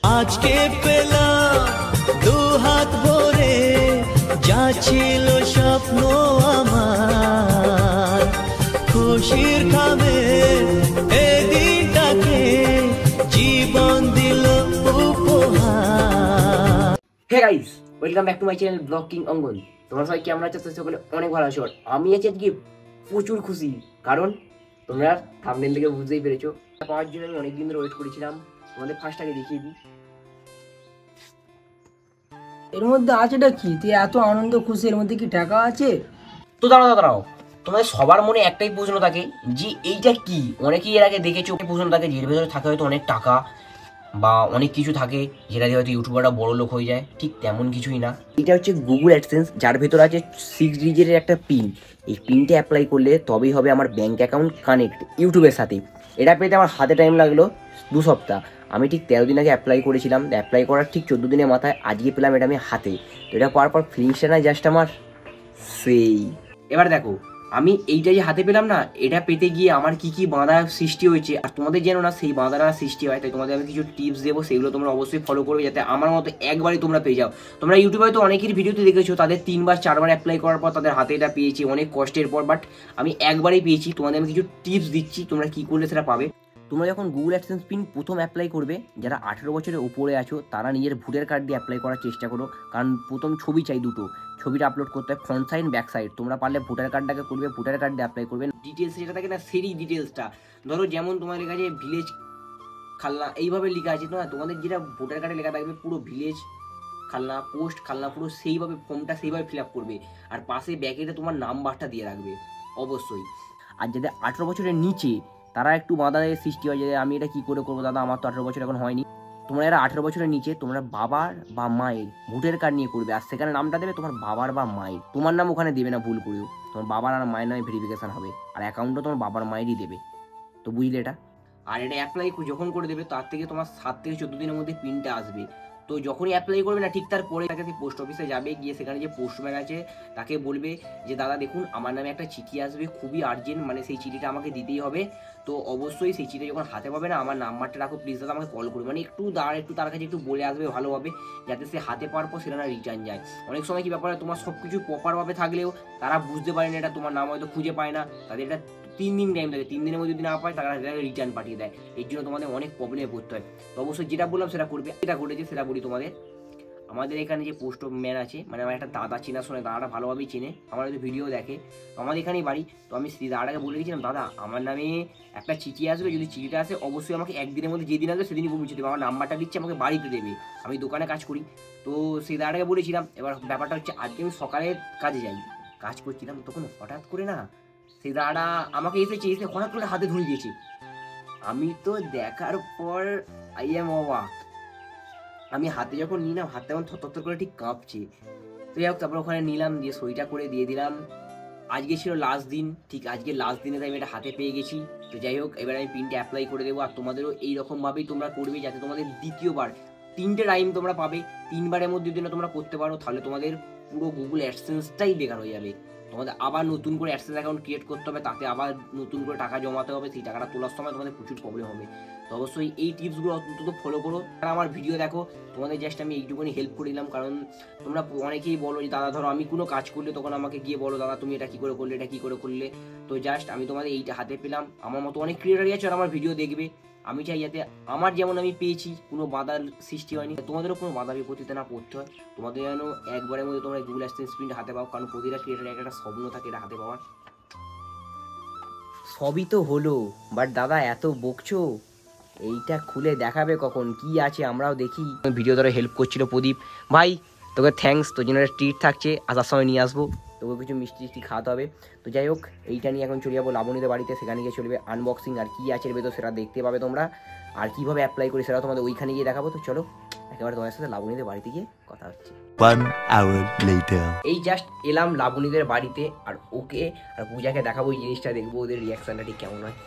আজকে পেলাম দু হাত ভরে যা ছিল স্বপ্ন আমার, খুশির খাবে এই দিনটাকে জীবন দিল উপহার। Hey guys, welcome back to my channel blogging Angan. তোমরা সবাই কেমন আছো? সকলে অনেক ভালো আছো। আমি আছি আজকে প্রচুর খুশি, কারণ তোমরা থাম্বনেল থেকে বুঝতেই পেরেছো। পাওয়ার জন্য আমি অনেকদিন ধরে ওয়েট করেছিলাম। তোমাদের ফার্স্টটাকে দেখিয়ে দিই। এর মধ্যে আছেটা কি? তুই এত আনন্দ খুশি, এর মধ্যে কি টাকা আছে? তো দাঁড়াও, তোমাদের সবার মনে একটাই প্রশ্ন থাকে যে এইটা কি। অনেকেই এর আগে দেখেছো প্রশ্ন থাকে যে এর ভেতরে থাকে হয়তো অনেক টাকা বা অনেক কিছু থাকে যেটা দিয়ে হয়তো ইউটিউবাররা বড় লোক হয়ে যায়। ঠিক তেমন কিছুই না। এটা হচ্ছে গুগল অ্যাডসেন্স, যার ভেতরে আছে 6 ডিজিটের একটা পিন। এই পিনটা অ্যাপ্লাই করলে তবেই হবে আমার ব্যাঙ্ক অ্যাকাউন্ট কানেক্ট ইউটিউবের সাথে। এটা পেতে আমার হাতে টাইম লাগলো 2 সপ্তাহ। আমি ঠিক 13 দিন আগে অ্যাপ্লাই করেছিলাম। অ্যাপ্লাই করার ঠিক 14 দিনের মাথায় আজকে পেলাম এটা আমি হাতে। তো এটা পাওয়ার পর ফিলিংসটা না জাস্ট আমার সেই। এবার দেখো, আমি এইটা যে হাতে পেলাম না, এটা পেতে গিয়ে আমার কি কি বাঁধা সৃষ্টি হয়েছে আর তোমাদের যেন না সেই বাঁধাটা সৃষ্টি হয়। তাই তোমাদের আমি কিছু টিপস দেবো, সেগুলো তোমরা অবশ্যই ফলো করবে যাতে আমার মতো একবারই তোমরা পেয়ে যাও। তোমরা ইউটিউবে তো অনেকের ভিডিওতে দেখেছো তাদের 3 বার 4 বার অ্যাপ্লাই করার পর তাদের হাতে এটা পেয়েছি অনেক কষ্টের পর, বাট আমি একবারই পেয়েছি। তোমাদের আমি কিছু টিপস দিচ্ছি, তোমরা কি করলে সেটা পাবে। তোমরা যখন গুগল অ্যাডসেন্স পিন প্রথম অ্যাপ্লাই করবে, যারা 18 বছরের উপরে আছো তারা নিজের ভোটার কার্ড দিয়ে অ্যাপ্লাই করার চেষ্টা করো, কারণ প্রথম ছবি চাই দুটো। ছবিটা আপলোড করতে হয়, ফ্রন্ট সাইড ব্যাক সাইড। তোমরা পারলে ভোটার কার্ডটাকে করবে, ভোটার কার্ড দিয়ে অ্যাপ্লাই করবেন। ডিটেলস যেটা থাকে না, সেই ডিটেলসটা ধরো যেমন তোমাদের কাছে ভিলেজ খালনা এইভাবে লেখা আছে না, তোমাদের যেটা ভোটার কার্ডে লেখা থাকবে পুরো ভিলেজ খালনা পোস্ট খালনা পুরো সেইভাবে ফর্মটা সেইভাবে ফিল আপ করবে। আর পাশে ব্যাকেটে তোমার নাম্বারটা দিয়ে রাখবে অবশ্যই। আর যাদের 18 বছরের নিচে তারা একটু বাধার সৃষ্টি হয় যে আমি এটা কি করে করবো দাদা, আমার তো 18 বছর এখন হয়নি। তোমরা এরা 18 বছরের নিচে তোমরা বাবার বা মায়ের ভোটার কার্ড নিয়ে করবে, আর সেখানে নামটা দেবে তোমার বাবার বা মায়ের। তোমার নাম ওখানে দেবে না ভুল করেও, তোমার বাবার আর মায়ের নামে ভেরিফিকেশন হবে, আর অ্যাকাউন্টও তোমার বাবার মায়েরই দেবে। তো বুঝলে এটা। আর এটা অ্যাপ্লাই যখন করে দেবে তার থেকে তোমার 7 থেকে 14 দিনের মধ্যে পিনটা আসবে। তো যখনই অ্যাপ্লাই করবে না ঠিক তারপরে তাকে পোস্ট অফিসে যাবে, গিয়ে সেখানে যে পোস্টম্যান আছে তাকে বলবে যে দাদা দেখুন আমার নামে একটা চিঠি আসবে, খুবই আর্জেন্ট, মানে সেই চিঠিটা আমাকে দিতেই হবে। তো অবশ্যই সেই চিঠি যখন হাতে পাবে না আমার নাম্বারটা রাখো প্লিজ দাদা, আমাকে কল করবে। মানে একটু তার কাছে একটু বলে আসবে ভালোভাবে, যাতে সে হাতে পাওয়ার পর সেটা না রিটার্ন যায়। অনেক সময় কি ব্যাপার হয়, তোমার সব কিছু প্রপারভাবে থাকলেও তারা বুঝতে পারে না এটা তোমার নাম, হয়তো খুঁজে পায় না, তাদের এটা 3 দিন টাইম লাগে। 3 দিনের মধ্যে যদি না পায় তারা রিটার্ন পাঠিয়ে দেয়। এর জন্য তোমাদের অনেক প্রবলেমে পড়তে হয়। তো অবশ্যই যেটা বললাম সেটা করবে। যেটা ঘটেছে সেটা বলি তোমাদের। আমাদের এখানে যে পোস্টম্যান আছে, মানে আমার একটা দাদা চেনাশোনা, দাদাটা ভালোভাবেই চেনে, আমার হয়তো ভিডিও দেখে, তো আমাদের এখানেই বাড়ি। তো আমি সেই দাদাটাকে বলে দিয়েছিলাম দাদা আমার নামে একটা চিঠি আসবে, যদি চিঠিটা আসে অবশ্যই আমাকে একদিনের মধ্যে যেদিন আসবে সেদিনই পৌঁছে দেবে, আমার নাম্বারটা দিচ্ছে আমাকে বাড়িতে দেবে, আমি দোকানে কাজ করি। তো সেই দাদাটাকে বলেছিলাম। এবার ব্যাপারটা হচ্ছে আজকে আমি সকালে কাজে যাই, কাজ করছিলাম, তখন হঠাৎ করে না সেই দাদাটা আমাকে এসে হঠাৎ করে হাতে ধরে দিয়েছে। আমি তো দেখার পর আই এম অবাক। আমি হাতে যখন নিলাম, হাতে এখন থরথর করে ঠিক কাঁপছে। তো যাই হোক, তারপর ওখানে নিলাম, দিয়ে সইটা করে দিয়ে দিলাম। আজকে ছিল লাস্ট দিন, ঠিক আজকে লাস্ট দিনে আমি এটা হাতে পেয়ে গেছি। তো যাই হোক, এবার আমি পিনটা অ্যাপ্লাই করে দেবো। আর তোমাদেরও এইরকমভাবেই তোমরা করবে, যাতে তোমাদের দ্বিতীয়বার 3টে টাইম তোমরা পাবে। 3 বারের মধ্যে যদি না তোমরা করতে পারো তাহলে তোমাদের পুরো গুগল অ্যাডসেন্সটাই বেকার হয়ে যাবে। তোমাদের আবার নতুন করে অ্যাডসেন্স অ্যাকাউন্ট ক্রিয়েট করতে হবে, তাতে আবার নতুন করে টাকা জমাতে হবে, সেই টাকাটা তোলার সময় তোমাদের প্রচুর প্রবলেম হবে। তো অবশ্যই এই টিপসগুলো অন্তত ফলো করো। আর আমার ভিডিও দেখো, তোমাদের জাস্ট আমি এইটুকুনি হেল্প করে দিলাম, কারণ তোমরা অনেকেই বলো যে দাদা ধরো আমি কোনো কাজ করলে তখন আমাকে গিয়ে বলো দাদা তুমি এটা কী করে করলে, এটা কী করে করলে। তো জাস্ট আমি তোমাদের এইটা হাতে পেলাম। আমার মতো অনেক ক্রিয়েটারই আছে আর আমার ভিডিও দেখবে। আমি চাই যাতে আমার যেমন আমি পেয়েছি কোনো বাধার সৃষ্টি হয়নি, তোমাদেরও কোনো বাধা বিপত্তিতে না পড়তে হয়। তোমাদের যেন একবারের মধ্যে তোমরা গুগল অ্যাডসেন্স পিনটা হাতে পাও, কারণ প্রতিটা ক্রিয়েটারের একটা স্বপ্ন থাকে এটা হাতে পাওয়ার। সবই তো হলো, বাট দাদা এত বকছো, এইটা খুলে দেখাবে কখন কি আছে আমরাও দেখি। ভিডিও ধরে হেল্প করছিল প্রদীপ ভাই, তোকে থ্যাঙ্কস। তোর জন্য একটা ট্রিট থাকছে, আসার সময় নিয়ে আসবো, তোকে কিছু মিষ্টি খাওয়াতে হবে। তো যাই হোক, এইটা নিয়ে এখন চলে যাবো লাবণীদের বাড়িতে, সেখানে গিয়ে চলবে আনবক্সিং। আর কি আছে এর ভেতর সেটা দেখতে পাবে তোমরা, আর কীভাবে অ্যাপ্লাই করি সেটা তোমাদের ওইখানে গিয়ে দেখাবো। তো চলো একেবারে তোমার সাথে লাবণীদের বাড়িতে গিয়ে কথা হচ্ছে। 1 hour later. এই জাস্ট এলাম লাবণীদের বাড়িতে, আর ওকে আর পূজাকে দেখাবো এই জিনিসটা, দেখবো ওদের রিয়াকশনটা ঠিক কেমন হয়।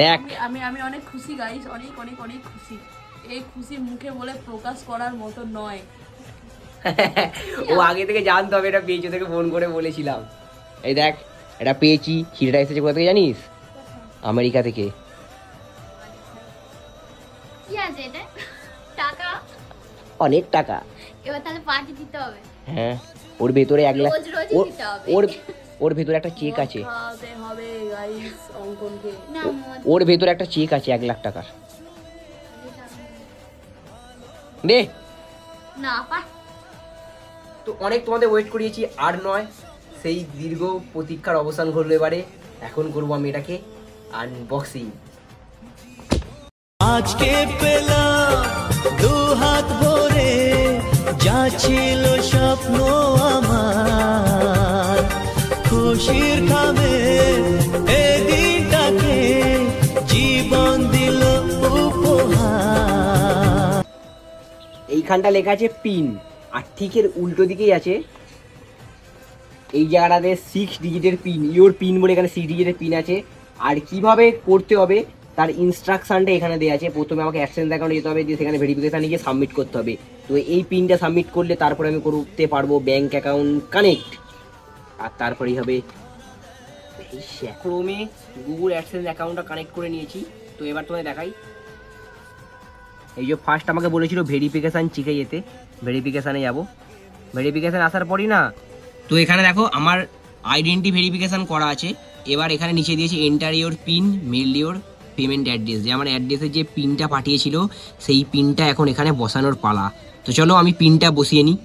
দেখ আমি আমি অনেক খুশি গাইস, অনেক অনেক অনেক খুশি। এই খুশি মুখে বলে প্রকাশ করার মতো নয়। ও আগে থেকে জানতো আমি এটা পেয়েছি, তোকে ফোন করে বলেছিলাম। এই দেখ এটা পেয়েছি। চিঠিটা এসেছে কোথা থেকে জানিস? আমেরিকা থেকে। কি আছে এটা? টাকা অনেক টাকা। এবার তাহলে পার্টি দিতে হবে। হ্যাঁ, ওর ভেতরে 1 লাখ, রোজ রোজ ওর দিতে হবে। ওর ভেতরে একটা চেক আছে, খাওয়াতে হবে গাইস অঙ্কনকে। না মদ ওর ভেতরে একটা চেক আছে 1 লাখ টাকার। দে। না পা। তো অনেক তোমাদের ওয়েট করিয়েছি, আর নয়, সেই দীর্ঘ প্রতীক্ষার অবসান ঘটলো এবারে। এখন করবো আমি এটাকে আনবক্সিং। আজকে পেলাম 2 হাত ভরে যা ছিল স্বপ্ন আমার, খুশির খাবে এই দিনটাকে জীবন দিল উপহার। এইখানটা লেখা আছে পিন, আর ঠিক এর উল্টো দিকেই আছে এই জায়গাটাতে 6 ডিজিটের পিন, ইওর পিন বলে এখানে 6 ডিজিটের পিন আছে। আর কিভাবে করতে হবে তার ইনস্ট্রাকশনটা এখানে দেওয়া আছে। প্রথমে আমাকে অ্যাডসেন্স অ্যাকাউন্টে যেতে হবে, দিয়ে সেখানে ভেরিফিকেশানে গিয়ে সাবমিট করতে হবে। তো এই পিনটা সাবমিট করলে তারপরে আমি করতে পারবো ব্যাঙ্ক অ্যাকাউন্ট কানেক্ট, আর তারপরেই হবে ক্রোমে গুগল অ্যাডসেন্স অ্যাকাউন্টটা কানেক্ট করে নিয়েছি। তো এবার তোমায় দেখাই, এই যে ফার্স্ট আমাকে বলেছিল ভেরিফিকেশান শিখে যেতে, ভেরিফিকেশানে যাব। ভেরিফিকেশান আসার পরই না, তো এখানে দেখো আমার আইডেন্টি ভেরিফিকেশান করা আছে। এবার এখানে নিচে দিয়েছে enter your pin, mail your payment address, যে আমার অ্যাড্রেসে যে পিনটা পাঠিয়েছিল সেই পিনটা এখন এখানে বসানোর পালা। তো চলো আমি পিনটা বসিয়ে নিই।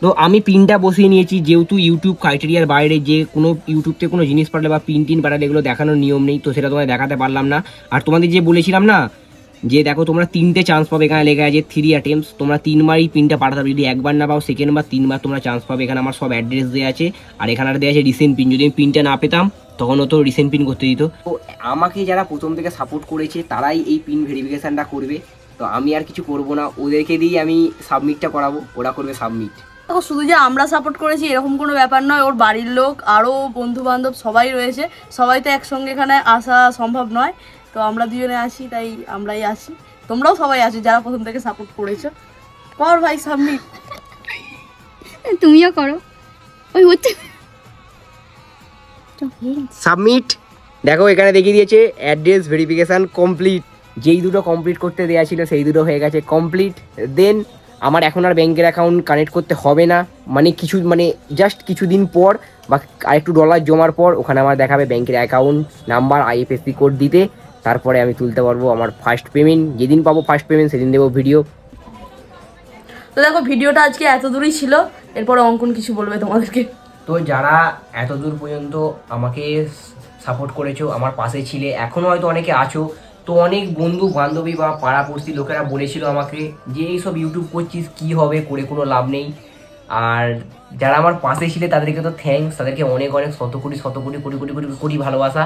তো আমি পিনটা বসিয়ে নিয়েছি। যেহেতু ইউটিউব ক্রাইটেরিয়ার বাইরে যে কোনো ইউটিউব থেকে কোনো জিনিস পাঠালে বা পিন টিন পাঠালে এগুলো দেখানোর নিয়ম নেই, তো সেটা তোমায় দেখাতে পারলাম না। আর তোমাদের যে বলেছিলাম না যে দেখো তোমরা 3টে চান্স পাবে, এখানে লেখা আছে 3 অ্যাটেম্পস, তোমরা 3বারই পিনটা পাঠাতে হবে। যদি একবার না পাও সেকেন্ডবার 3বার তোমরা চান্স পাবে। এখানে আমার সব অ্যাড্রেস দেওয়া আছে, আর এখানে দেওয়া আছে রিসেন্ট পিন। যদি আমি পিনটা না পেতাম তখন তো রিসেন্ট পিন করতে দিত। তো আমাকে যারা প্রথম থেকে সাপোর্ট করেছে তারাই এই পিন ভেরিফিকেশানটা করবে। তো আমি আর কিছু করব না, ওদেরকে দিয়েই আমি সাবমিটটা করাবো, ওরা করবে সাবমিট। দেখো শুধু যে আমরা সাপোর্ট করেছি এরকম কোনো ব্যাপার নয়, ওর বাড়ির লোক আরও বন্ধু বান্ধব সবাই রয়েছে, সবাই তো একসঙ্গে এখানে আসা সম্ভব নয়। তো আমরা দুজনে আসি, তাই আমরাই আসি, তোমরাও সবাই আসো যারা প্রথম থেকে সাপোর্ট করেছো। কর ভাই সাবমিট। তুমিও করো। ওই হচ্ছে সাবমিট। দেখো এখানে দেখিয়ে দিয়েছে অ্যাড্রেস ভেরিফিকেশান কমপ্লিট। যেই দুটো কমপ্লিট করতে দেওয়া ছিল সেই দুটো হয়ে গেছে কমপ্লিট। দেন আমার এখন আর ব্যাংকের অ্যাকাউন্ট কানেক্ট করতে হবে না, মানে জাস্ট কিছুদিন পর বা আরেকটু ডলার জমার পর ওখানে আমার দেখাবে ব্যাংকের অ্যাকাউন্ট নাম্বার, আইএফএসসি কোড দিতে, তারপরে আমি তুলতে পারবো আমার ফার্স্ট পেমেন্ট। যেদিন পাবো ফার্স্ট পেমেন্ট সেদিন দেবো ভিডিও। তো দেখো ভিডিওটা আজকে এত দূরই ছিল, এরপরে অঙ্কন কিছু বলবে তোমাদেরকে। তো যারা এত দূর পর্যন্ত আমাকে সাপোর্ট করেছো, আমার পাশে ছিলে, এখনও হয়তো অনেকে আছো, তো অনেক বন্ধু বান্ধবী বা পাড়াপড়শি লোকেরা বলেছিল আমাকে যে এইসব ইউটিউব করছিস কী হবে, করে কোনো লাভ নেই। আর যারা আমার পাশে ছিলে তাদেরকে তো থ্যাঙ্কস, তাদেরকে অনেক অনেক শত কোটি কোটি ভালোবাসা।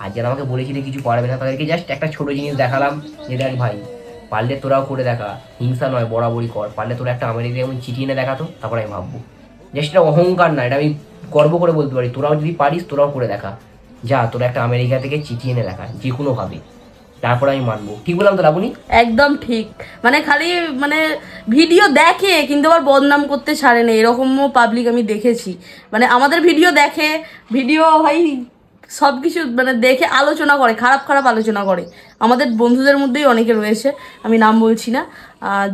আর যারা আমাকে বলেছিলে কিছু পারবে না তাদেরকে জাস্ট একটা ছোটো জিনিস দেখালাম যে দেখ ভাই পারলে তোরাও করে দেখা, হিংসা নয় বরাবরই কর, পারলে তোরা একটা আমেরিকা এমন চিঠি এনে দেখাতো, তারপর আমি ভাববো। জাস্ট এটা অহংকার না, এটা আমি গর্ব করে বলতে পারি, তোরাও যদি পারিস তোরাও করে দেখা, যা তোরা একটা আমেরিকা থেকে চিঠি এনে দেখা যে কোনোভাবে, তারপর আমি মানবো। ঠিক বললাম তো লাবণী? একদম ঠিক, মানে খালি ভিডিও দেখে কিন্তু আবার বদনাম করতে ছাড়ে না, এরকমও পাবলিক আমি দেখেছি। মানে আমাদের ভিডিও দেখে, ভিডিও ভাই সব কিছু দেখে আলোচনা করে, খারাপ খারাপ আলোচনা করে। আমাদের বন্ধুদের মধ্যেই অনেকে রয়েছে, আমি নাম বলছি না।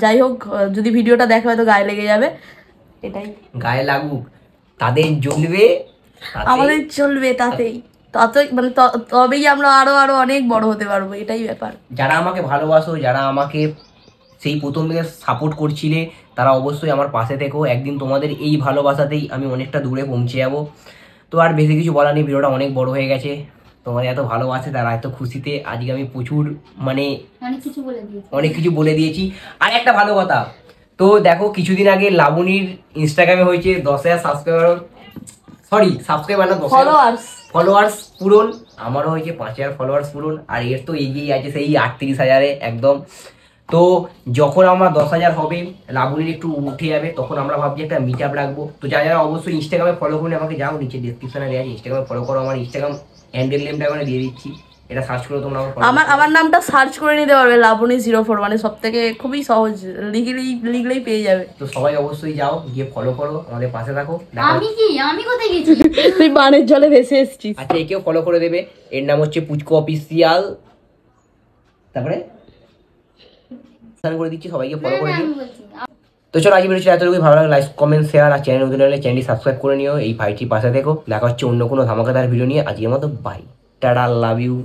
যাই হোক, যদি ভিডিওটা দেখা হয়তো গায়ে লেগে যাবে, এটাই। গায়ে লাগুক, তাদের জ্বলবে, আমাদের চলবে তাতেই, তবেই আমরা আরো আরো অনেক বড় হতে পারবো, এটাই ব্যাপার। যারা আমাকে ভালোবাসো, যারা আমাকে সেই প্রথম থেকে সাপোর্ট করছিলে, তারা অবশ্যই আমার পাশে থেকো। একদিন তোমাদের এই ভালোবাসাতেই আমি অনেকটা দূরে পৌঁছে যাবো। তো আর বেশি কিছু বলা নেই, ভিডিওটা অনেক বড় হয়ে গেছে। তোমাদের এত ভালোবাসে, তারা এত খুশিতে আজকে আমি প্রচুর অনেক কিছু বলে দিয়েছি। আর একটা ভালো কথা, তো দেখো কিছুদিন আগে লাবণীর ইনস্টাগ্রামে হয়েছে 10,000 সাবস্ক্রাইবার না, 10,000 ফলোয়ার্স পূরণ। আমারও হয়েছে 5,000 ফলোয়ার্স পূরণ, আর এর তো এগিয়ে আছে সেই 38,000-এ একদম। তো যখন আমার 10,000 হবে, লাবণীর একটু উঠে যাবে, তখন আমরা ভাবছি একটা মিট আপ রাখবো। তো যারা যারা অবশ্যই ইনস্টাগ্রামে ফলো করুন, আমাকে যাও নিচে ডিসক্রিপশনে দেওয়া আছে, ইনস্টাগ্রামে ফলো করো। আমার ইনস্টাগ্রাম হ্যান্ডেল নেমটা ওখানে দিয়ে দিচ্ছি, এটা সার্চ করে তোমরা আমার নামটা সার্চ করে নিতে পারবে লাবণী 04, মানে সব থেকে খুবই সহজ, লিখলেই পেয়ে যাবে। তো সবাই অবশ্যই যাও, গিয়ে ফলো করো, আমাদের পাশে থাকো। আমি কোথায় গেছি? তুই বানের জলে ভেসে এসেছিস। আচ্ছা, একেও ফলো করে দেবে, এর নাম হচ্ছে পুচকু অফিসিয়াল। তারপরে করে দিচ্ছি, সবাইকে ফলো করে দিও। তো চলো, আজ ভিডিও এতটুকুই। ভালো লাগে লাইক, কমেন্ট, শেয়ার, আর চ্যানেল নতুন হলে চ্যানেলটি সাবস্ক্রাইব করে নিও। এই ভাইটির পাশে দেখো। দেখা হচ্ছে অন্য কোনো ধামাকাদার ভিডিও নিয়ে। আজকের মতো বাই, টাটা, লাভ ইউ।